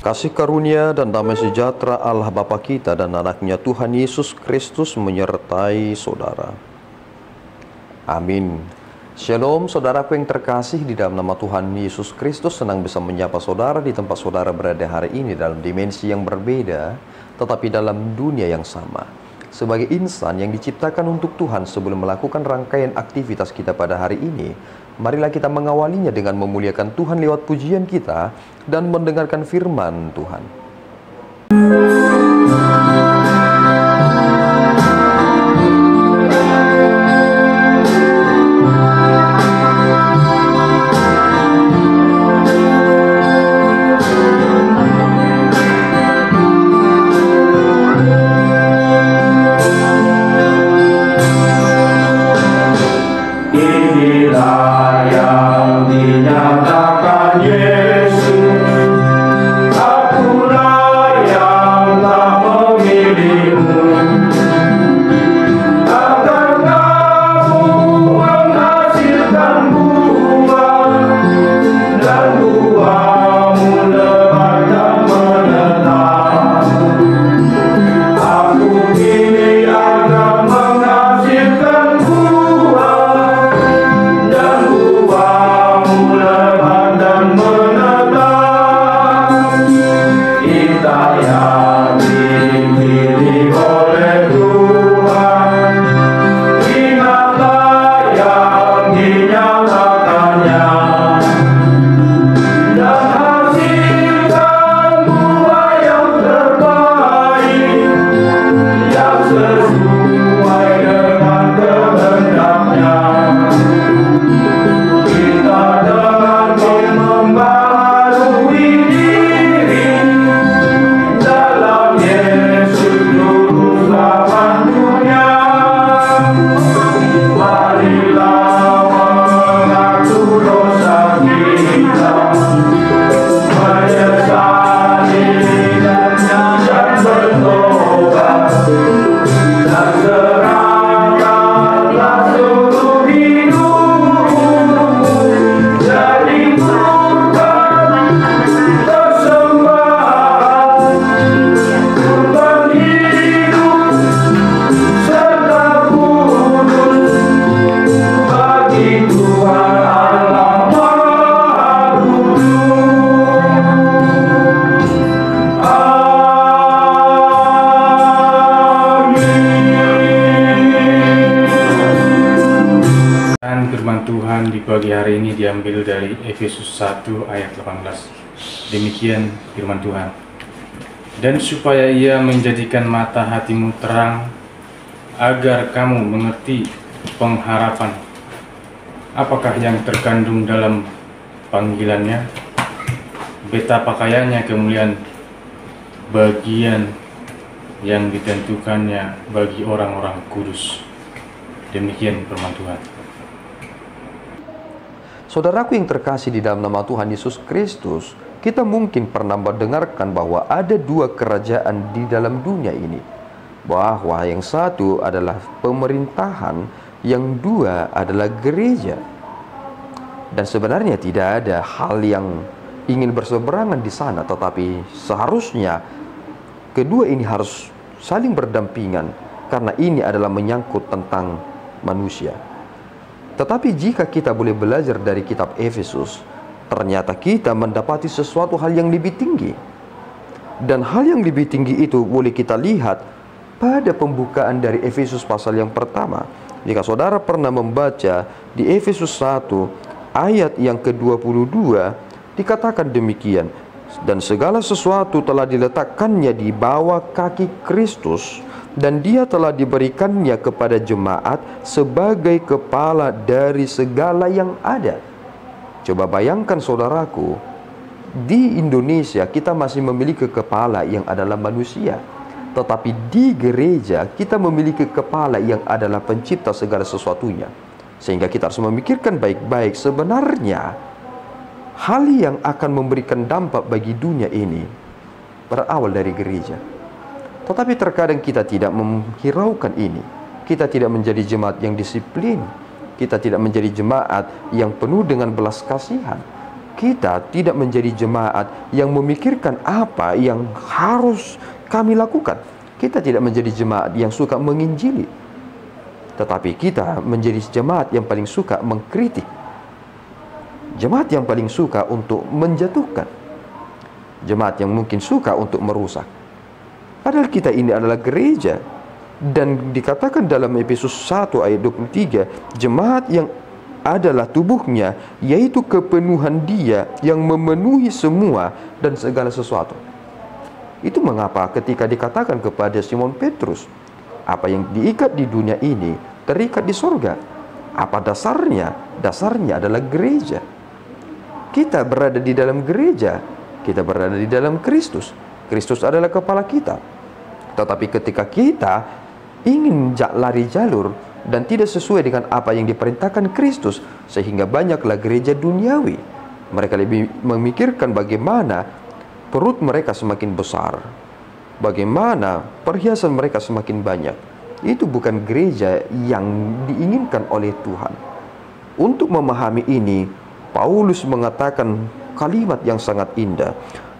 Kasih karunia dan damai sejahtera Allah Bapa kita dan anaknya Tuhan Yesus Kristus menyertai saudara. Amin. Shalom saudaraku yang terkasih, di dalam nama Tuhan Yesus Kristus senang bisa menyapa saudara di tempat saudara berada hari ini dalam dimensi yang berbeda, tetapi dalam dunia yang sama. Sebagai insan yang diciptakan untuk Tuhan, sebelum melakukan rangkaian aktivitas kita pada hari ini, marilah kita mengawalinya dengan memuliakan Tuhan lewat pujian kita dan mendengarkan firman Tuhan. Tuhan di pagi hari ini diambil dari Efesus 1 ayat 18. Demikian firman Tuhan. Dan supaya ia menjadikan mata hatimu terang, agar kamu mengerti pengharapan apakah yang terkandung dalam panggilannya, betapa kayanya kemuliaan bagian yang ditentukannya bagi orang-orang kudus. Demikian firman Tuhan. Saudaraku yang terkasih di dalam nama Tuhan Yesus Kristus, kita mungkin pernah mendengarkan bahwa ada dua kerajaan di dalam dunia ini. Bahwa yang satu adalah pemerintahan, yang dua adalah gereja. Dan sebenarnya tidak ada hal yang ingin berseberangan di sana, tetapi seharusnya kedua ini harus saling berdampingan, karena ini adalah menyangkut tentang manusia. Tetapi jika kita boleh belajar dari kitab Efesus, ternyata kita mendapati sesuatu hal yang lebih tinggi. Dan hal yang lebih tinggi itu boleh kita lihat pada pembukaan dari Efesus pasal yang pertama. Jika saudara pernah membaca di Efesus 1 ayat yang ke-22, dikatakan demikian. Dan segala sesuatu telah diletakkannya di bawah kaki Kristus, dan dia telah diberikannya kepada jemaat sebagai kepala dari segala yang ada. Coba bayangkan saudaraku, di Indonesia kita masih memiliki kepala yang adalah manusia, tetapi di gereja kita memiliki kepala yang adalah pencipta segala sesuatunya. Sehingga kita harus memikirkan baik-baik, sebenarnya hal yang akan memberikan dampak bagi dunia ini berawal dari gereja. Tetapi terkadang kita tidak menghiraukan ini. Kita tidak menjadi jemaat yang disiplin. Kita tidak menjadi jemaat yang penuh dengan belas kasihan. Kita tidak menjadi jemaat yang memikirkan apa yang harus kami lakukan. Kita tidak menjadi jemaat yang suka menginjili, tetapi kita menjadi jemaat yang paling suka mengkritik, jemaat yang paling suka untuk menjatuhkan, jemaat yang mungkin suka untuk merusak. Padahal kita ini adalah gereja, dan dikatakan dalam Efesus 1 ayat 23, jemaat yang adalah tubuhnya, yaitu kepenuhan Dia yang memenuhi semua dan segala sesuatu. Itu mengapa ketika dikatakan kepada Simon Petrus, apa yang diikat di dunia ini terikat di sorga. Apa dasarnya? Dasarnya adalah gereja. Kita berada di dalam gereja, kita berada di dalam Kristus. Kristus adalah kepala kita. Tetapi ketika kita ingin lari jalur dan tidak sesuai dengan apa yang diperintahkan Kristus, sehingga banyaklah gereja duniawi. Mereka lebih memikirkan bagaimana perut mereka semakin besar, bagaimana perhiasan mereka semakin banyak. Itu bukan gereja yang diinginkan oleh Tuhan. Untuk memahami ini, Paulus mengatakan kalimat yang sangat indah.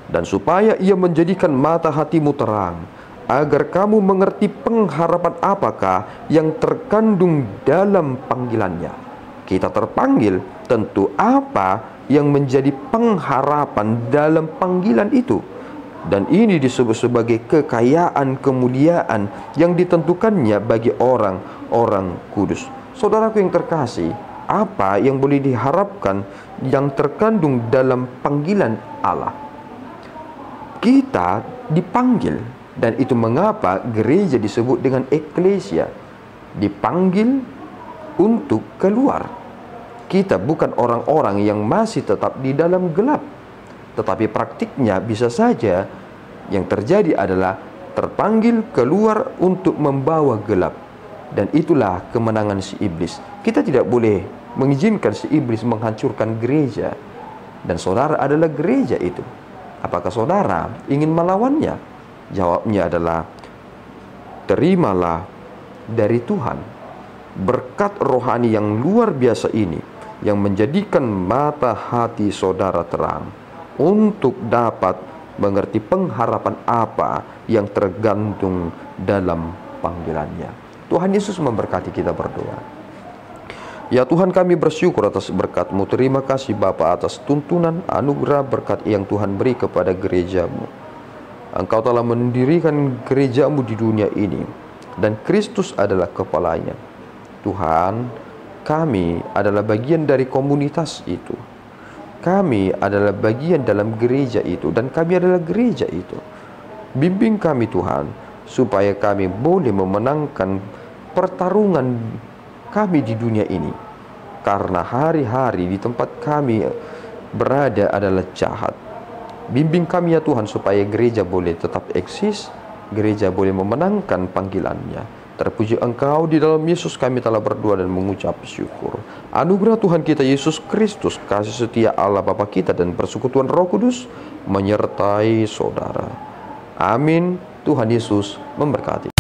Dan supaya ia menjadikan mata hatimu terang, agar kamu mengerti pengharapan apakah yang terkandung dalam panggilannya. Kita terpanggil, tentu apa yang menjadi pengharapan dalam panggilan itu. Dan ini disebut sebagai kekayaan kemuliaan yang ditentukannya bagi orang-orang kudus. Saudaraku yang terkasih, apa yang boleh diharapkan yang terkandung dalam panggilan Allah? Kita dipanggil, dan itu mengapa gereja disebut dengan eklesia, dipanggil untuk keluar. Kita bukan orang-orang yang masih tetap di dalam gelap, tetapi praktiknya bisa saja yang terjadi adalah terpanggil keluar untuk membawa gelap. Dan itulah kemenangan si iblis. Kita tidak boleh mengizinkan si iblis menghancurkan gereja, dan saudara adalah gereja itu. Apakah saudara ingin melawannya? Jawabnya adalah, terimalah dari Tuhan berkat rohani yang luar biasa ini, yang menjadikan mata hati saudara terang untuk dapat mengerti pengharapan apa yang tergantung dalam panggilannya. Tuhan Yesus memberkati. Kita berdoa. Ya Tuhan, kami bersyukur atas berkat-Mu. Terima kasih Bapa atas tuntunan, anugerah, berkat yang Tuhan beri kepada gereja-Mu. Engkau telah mendirikan gereja-Mu di dunia ini, dan Kristus adalah kepalanya. Tuhan, kami adalah bagian dari komunitas itu. Kami adalah bagian dalam gereja itu, dan kami adalah gereja itu. Bimbing kami Tuhan, supaya kami boleh memenangkan pertarungan kami di dunia ini, karena hari-hari di tempat kami berada adalah jahat. Bimbing kami ya Tuhan, supaya gereja boleh tetap eksis, gereja boleh memenangkan panggilannya. Terpuji Engkau, di dalam Yesus kami telah berdoa dan mengucap syukur. Anugerah Tuhan kita Yesus Kristus, kasih setia Allah Bapa kita, dan persekutuan Roh Kudus menyertai saudara. Amin. Tuhan Yesus memberkati.